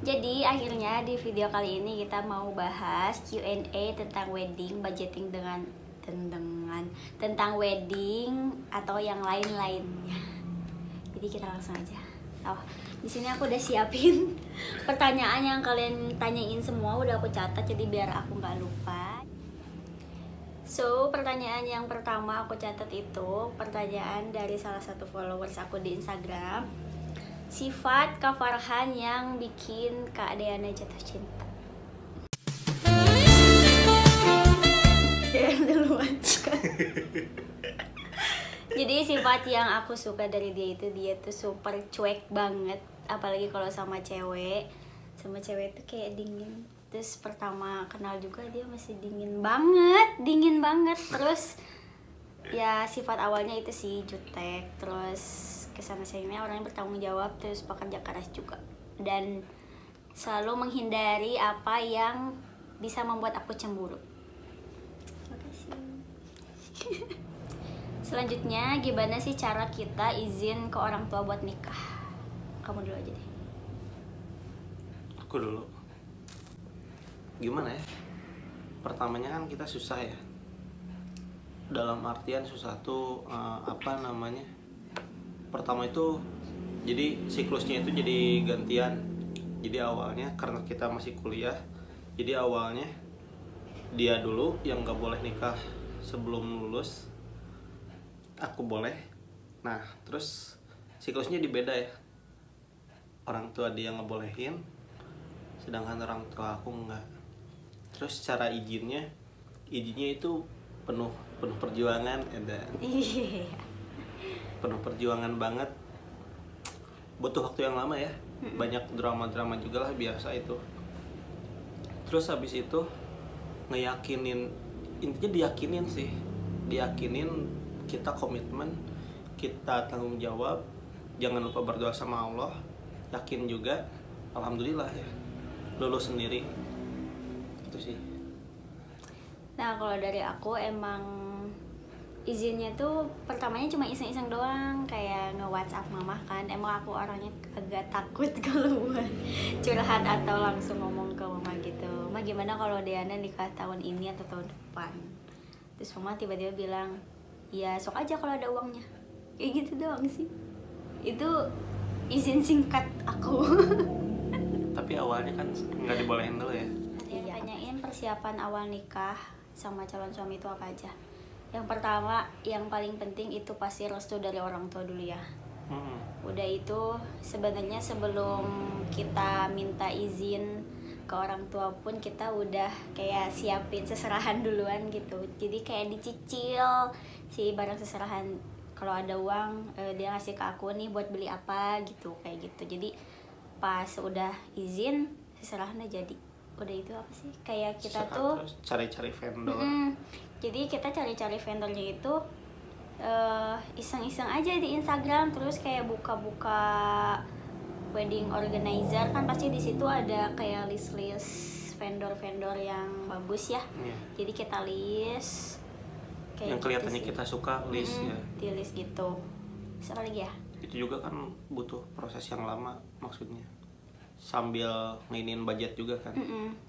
Jadi akhirnya di video kali ini kita mau bahas Q&A tentang wedding, budgeting tentang wedding atau yang lain-lainnya. Jadi kita langsung aja. Oh, di sini aku udah siapin pertanyaan yang kalian tanyain semua, udah aku catat jadi biar aku nggak lupa. So, pertanyaan yang pertama aku catat itu pertanyaan dari salah satu followers aku di Instagram. Sifat Kak Farhan yang bikin Kak Deana jatuh cinta. Duluan. Jadi sifat yang aku suka dari dia itu, dia tuh super cuek banget. Apalagi kalau sama cewek. Sama cewek tuh kayak dingin. Terus pertama kenal juga dia masih dingin banget. Terus ya sifat awalnya itu sih jutek. Terus kesana sini orangnya bertanggung jawab, terus pekerja keras juga, dan selalu menghindari apa yang bisa membuat aku cemburu. Makasih. Selanjutnya, gimana sih cara kita izin ke orang tua buat nikah? Kamu dulu aja deh. Aku dulu. Gimana ya? Pertamanya kan kita susah ya. Dalam artian susah tuh pertama itu jadi siklusnya itu jadi gantian. Jadi awalnya karena kita masih kuliah, jadi awalnya dia dulu yang nggak boleh nikah sebelum lulus, aku boleh. Nah terus siklusnya dibeda ya, orang tua dia ngebolehin sedangkan orang tua aku nggak. Terus cara izinnya itu penuh perjuangan, penuh perjuangan banget, butuh waktu yang lama ya, banyak drama juga lah, biasa itu. Terus habis itu ngeyakinin, intinya diyakinin kita komitmen, kita tanggung jawab, jangan lupa berdoa sama Allah, yakin juga, alhamdulillah ya lulus sendiri, itu sih. Nah kalau dari aku emang izinnya tuh pertamanya cuma iseng-iseng doang, kayak nge-WhatsApp mama kan. Emang aku orangnya agak takut kalau buat curhat atau langsung ngomong ke mama gitu. Ma gimana kalau Deana nikah tahun ini atau tahun depan? Terus mama tiba-tiba bilang, ya sok aja kalau ada uangnya. Kayak gitu doang sih. Itu izin singkat aku. Tapi awalnya kan nggak dibolehin dulu ya. Tanyain persiapan awal nikah sama calon suami itu apa aja. Yang pertama, yang paling penting itu pasti restu dari orang tua dulu ya. Udah itu sebenarnya sebelum kita minta izin ke orang tua pun kita udah kayak siapin seserahan duluan gitu. Jadi kayak dicicil si barang seserahan. Kalau ada uang dia ngasih ke aku nih buat beli apa gitu, kayak gitu. Jadi pas udah izin seserahannya jadi. Udah itu apa sih? Kayak kita tuh cari-cari vendor. Jadi kita cari-cari vendornya itu iseng-iseng aja di Instagram, terus kayak buka-buka wedding organizer kan, pasti di situ ada kayak list-list vendor-vendor yang bagus ya. Jadi kita list kayak yang kelihatannya gitu kita suka, list ya. Di list gitu. Siapa lagi ya? Itu juga kan butuh proses yang lama maksudnya. Sambil nginin budget juga kan.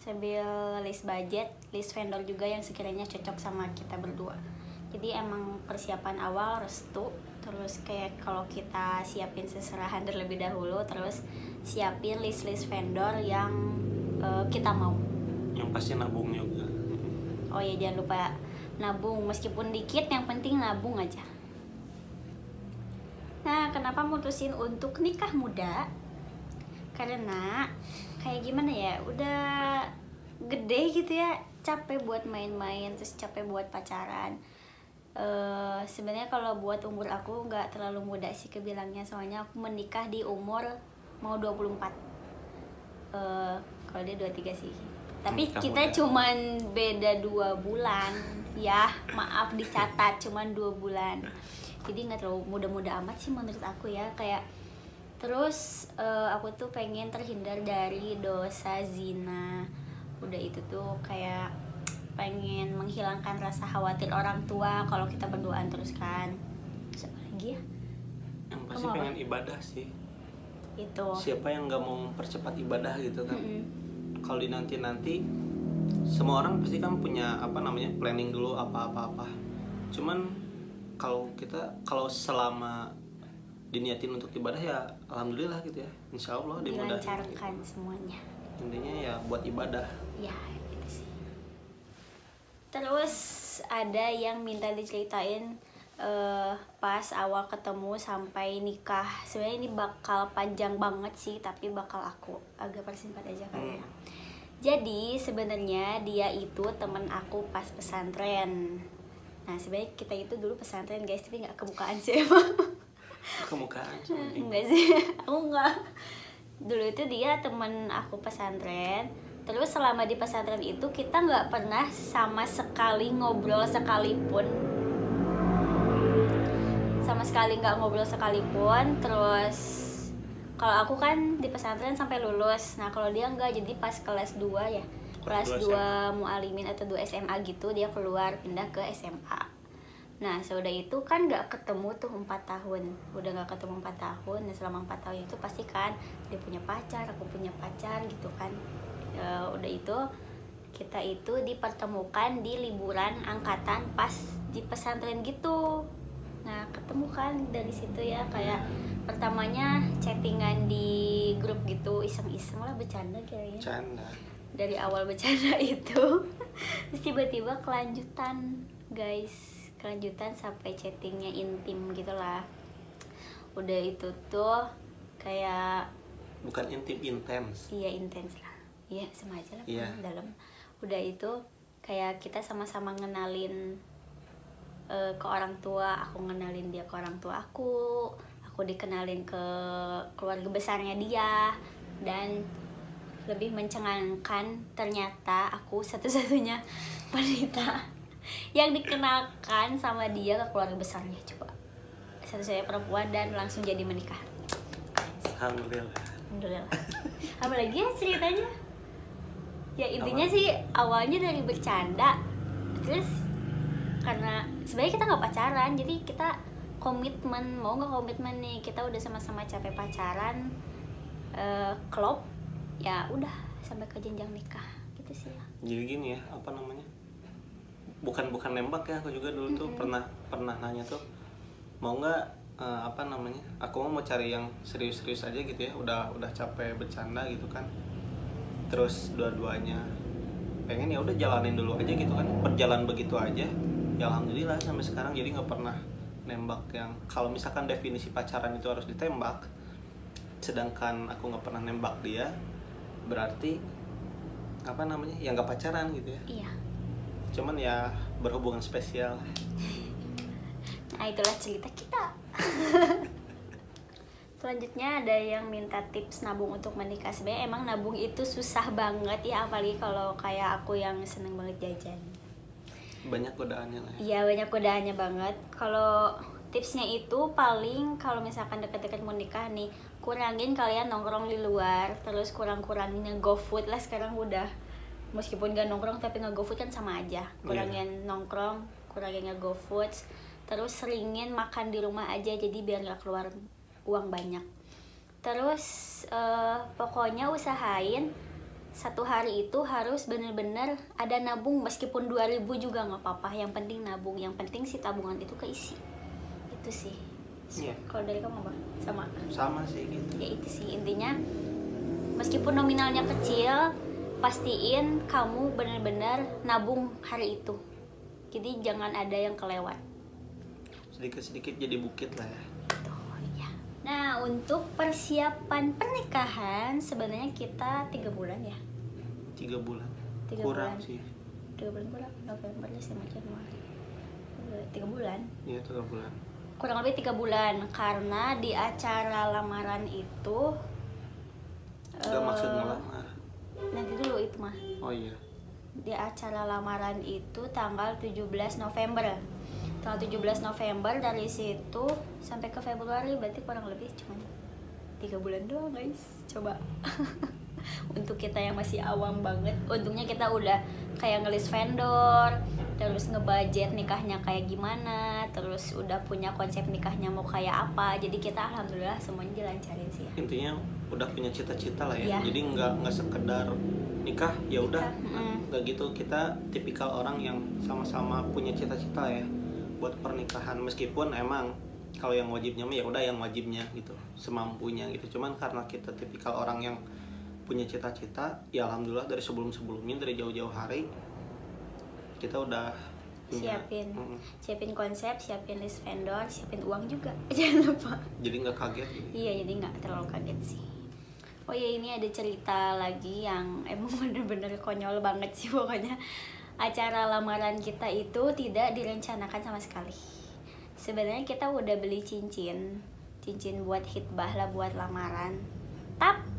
Sambil list budget, list vendor juga yang sekiranya cocok sama kita berdua. Jadi emang persiapan awal restu, terus kayak kalau kita siapin seserahan terlebih dahulu, terus siapin list vendor yang kita mau. Yang pasti nabung juga. Oh ya, jangan lupa nabung, meskipun dikit yang penting nabung aja. Nah, kenapa mutusin untuk nikah muda? Karena kayak gimana ya, udah gede gitu ya, capek buat main-main, terus capek buat pacaran. Sebenarnya kalau buat umur aku nggak terlalu muda sih kebilangnya, soalnya aku menikah di umur mau 24. Kalau dia 23 sih. Tapi kita cuman beda 2 bulan ya, maaf dicatat cuman 2 bulan. Jadi nggak terlalu muda-muda amat sih menurut aku ya, kayak. Terus aku tuh pengen terhindar dari dosa zina. Udah itu tuh kayak pengen menghilangkan rasa khawatir orang tua kalau kita berduaan terus kan. Terus apa lagi ya? Yang pasti pengen ibadah sih. itu. Siapa yang nggak mau mempercepat ibadah gitu kan? Kalau di nanti semua orang pasti kan punya planning dulu apa. Cuman kalau selama diniatin untuk ibadah ya alhamdulillah gitu ya, insya Allah dimudahin. Dilancarkan semuanya. Intinya ya buat ibadah. Ya itu sih. Terus ada yang minta diceritain pas awal ketemu sampai nikah. Sebenarnya ini bakal panjang banget sih, tapi bakal aku agak persingkat aja kali ya. Jadi sebenarnya dia itu temen aku pas pesantren. Nah sebenarnya kita itu dulu pesantren guys, tapi nggak kebukaan sih emang. Kemukaan Enggak sih, aku nggak. Dulu itu dia temen aku pesantren. Terus selama di pesantren itu kita nggak pernah sama sekali ngobrol sekalipun. Sama sekali nggak ngobrol sekalipun. Terus kalau aku kan di pesantren sampai lulus. Nah kalau dia nggak, jadi pas kelas 2 ya, kelas 2 mualimin atau 2 SMA gitu, dia keluar pindah ke SMA. Nah sudah itu kan nggak ketemu tuh 4 tahun. Udah nggak ketemu 4 tahun. Nah selama 4 tahun itu pasti kan dia punya pacar, aku punya pacar gitu kan. Udah itu kita itu dipertemukan di liburan angkatan pas di pesantren gitu. Nah ketemu kan dari situ ya, kayak pertamanya chattingan di grup gitu, iseng-iseng lah, bercanda kayaknya. Canda. Dari awal bercanda itu terus tiba-tiba kelanjutan guys, kelanjutan sampai chattingnya intim gitulah. Udah itu tuh kayak bukan intim, intens. iya intens lah, iya sama aja lah Iya. dalam. Udah itu kayak kita sama-sama ngenalin ke orang tua, aku ngenalin dia ke orang tua aku dikenalin ke keluarga besarnya dia, dan lebih mencengangkan ternyata aku satu-satunya wanita yang dikenalkan sama dia ke keluarga besarnya. Coba, satu-satunya perempuan dan langsung jadi menikah. Alhamdulillah. Apa lagi ya ceritanya? Ya intinya sih awalnya dari bercanda, terus karena sebenarnya kita nggak pacaran, jadi kita komitmen, mau nggak komitmen nih, kita udah sama-sama capek pacaran, klop, ya udah sampai ke jenjang nikah gitu sih ya. Jadi gini ya, bukan nembak ya, aku juga dulu tuh pernah nanya tuh, mau nggak aku mau cari yang serius-serius aja gitu ya, udah capek bercanda gitu kan. Terus dua-duanya pengen ya udah jalanin dulu aja gitu kan, berjalan begitu aja ya alhamdulillah sampai sekarang. Jadi nggak pernah nembak yang kalau misalkan definisi pacaran itu harus ditembak, sedangkan aku nggak pernah nembak dia, berarti ya nggak pacaran gitu ya. Iya. Cuman ya berhubungan spesial. Nah itulah cerita kita. Selanjutnya ada yang minta tips nabung untuk menikah. Sebenarnya emang nabung itu susah banget ya, apalagi kalau kayak aku yang seneng banget jajan. Banyak godaannya lah ya. Iya banyak godaannya banget. Kalau tipsnya itu paling kalau misalkan deket-deket mau nikah nih, kurangin kalian nongkrong di luar, terus kurangin nge-GoFood lah sekarang udah. Meskipun gak nongkrong tapi nge-GoFood kan sama aja. Kurangin nongkrong, kurangin nge-GoFood, terus seringin makan di rumah aja, jadi biar gak keluar uang banyak. Terus pokoknya usahain satu hari itu harus bener-bener ada nabung, meskipun 2.000 juga nggak apa-apa, yang penting nabung, yang penting si tabungan itu keisi. Itu sih. Kalau dari kamu apa? Sama sih gitu ya. Itu sih intinya, meskipun nominalnya kecil, pastiin kamu bener-bener nabung hari itu, jadi jangan ada yang kelewat. Sedikit-sedikit jadi bukit lah ya. Nah untuk persiapan pernikahan sebenarnya kita 3 bulan ya. 3 bulan. 3 kurang bulan. sih. 3 bulan kurang, November, Desember, Januari. 3 bulan. Iya 3 bulan. Kurang lebih 3 bulan, karena di acara lamaran itu. Gak maksud ngelamar. Nanti dulu itu mah. Oh iya. Di acara lamaran itu tanggal 17 November. Tanggal 17 November, dari situ sampai ke Februari, berarti kurang lebih cuma 3 bulan doang guys. Coba. Untuk kita yang masih awam banget, untungnya kita udah kayak ngelis vendor, terus ngebudget nikahnya kayak gimana, terus udah punya konsep nikahnya mau kayak apa. Jadi kita alhamdulillah semuanya dilancarin sih ya. Intinya udah punya cita-cita lah ya. Iya. Jadi nggak sekedar nikah ya udah, nggak gitu. Kita tipikal orang yang sama-sama punya cita-cita ya buat pernikahan, meskipun emang kalau yang wajibnya ya udah yang wajibnya gitu, semampunya gitu. Cuman karena kita tipikal orang yang punya cita-cita, ya alhamdulillah dari sebelum-sebelumnya, dari jauh-jauh hari kita udah punya, siapin konsep, siapin list vendor, siapin uang juga jangan lupa. Jadi nggak kaget gitu. Iya, jadi nggak terlalu kaget sih. Oh ya, ini ada cerita lagi yang emang bener-bener konyol banget sih pokoknya. Acara lamaran kita itu tidak direncanakan sama sekali. Sebenarnya kita udah beli cincin buat hitbah lah, buat lamaran. Tapi